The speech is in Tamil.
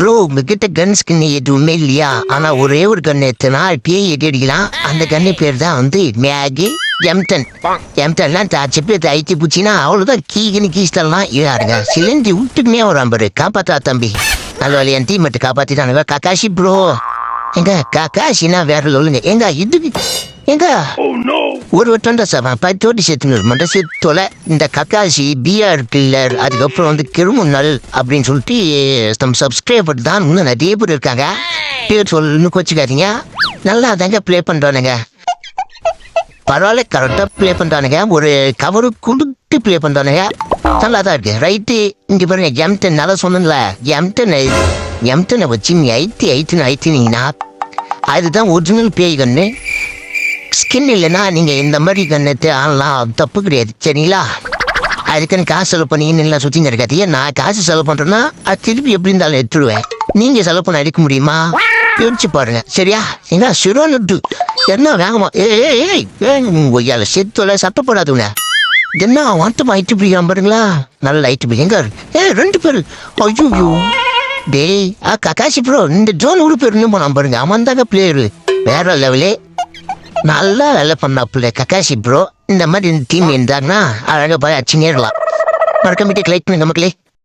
ப்ரோ உங்ககிட்ட கன் ஸ்கின் எதுவுமே இல்லையா? ஆனா ஒரே ஒரு கன் எடுத்தனா பேய் எடி அடிக்கலாம். அந்த கன்னு பேர் தான் வந்து மேகி எம்டன். எம்டன்லாம் தாச்சிப்பு தைத்தி பூச்சின்னா அவ்வளோதான். கீகன்னு கீஸ்டெல்லாம் யாருங்க சிலிண்டி விட்டுக்குமே வரான் பாரு. காப்பாத்தா தம்பி, நல்ல வழி என் டீம் மட்டும் காப்பாத்திட்டானுங்க. கக்காஷி ப்ரோ எங்க கக்காஷினா வேற சொல்லுங்க. எங்க இதுக்கு எங்க ஒரு வட்டம் சார் பத்தோட்டி சேர்த்துங்க மட்டும் சேர்த்தோல. இந்த கக்காசி பிஆர் கில்லர் அதுக்கப்புறம் வந்து கிருமுனல் அப்படின்னு சொல்லிட்டு நம்ம சப்ஸ்கிரைபர் தான் இன்னும் நிறைய பேர் இருக்காங்க. பேர் சொல்லு வச்சுக்காதீங்க. நல்லா தாங்க ப்ளே பண்ணுறானுங்க. பரவாயில்ல, கரெக்டாக ப்ளே பண்ணுறானுங்க. ஒரு கவரு கொடுத்து ப்ளே பண்ணுறானுங்க. நல்லா தான் இருக்கு. ரைட்டு இங்கே பாருங்க. எம்டன் நல்லா சொன்னல. எம்டனை வச்சு நீ ஐத்தினீங்கன்னா அதுதான் ஒரிஜினல் பேய் கண்ணு. ஸ்கின் இல்லைன்னா நீங்கள் இந்த மாதிரி கண்ணத்தை ஆனலாம் தப்பு கிடையாது சரிங்களா? அதுக்குன்னு காசு செலவு பண்ணிங்கன்னு எல்லாம் சுற்றின்னு இருக்காதீங்க. நான் காசு செலவு பண்ணுறேன்னா அது திருப்பி எப்படி இருந்தாலும் எடுத்துடுவேன். நீங்கள் செலவு பண்ண அடிக்க முடியுமா? யோசிச்சு பாருங்க சரியா? எங்க சிரோன்னு என்ன வேகமா ஏய் செத்துல சட்டப்படாதுங்க. என்ன வாட்டமா ஐட்டு பிடிக்காம பாருங்களா? நல்ல ஐட்டு பிடி எங்க ரெண்டு பேர். ஐயோ டேய் கக்காசி ப்ரோ இந்த ஜோன் ஒரு பேர் இன்னும் போனா பாருங்க. அவன் தாங்க பிளேயரு வேற லெவலே. நல்லா வேலை பண்ணாப்புல கக்காசி ப்ரோ. இந்த மாதிரி டீம் இருந்தாங்கன்னா அழகாக போய் அடிச்சுனே இருக்கலாம். மறக்காம லைக் பண்ணுங்க மக்களே.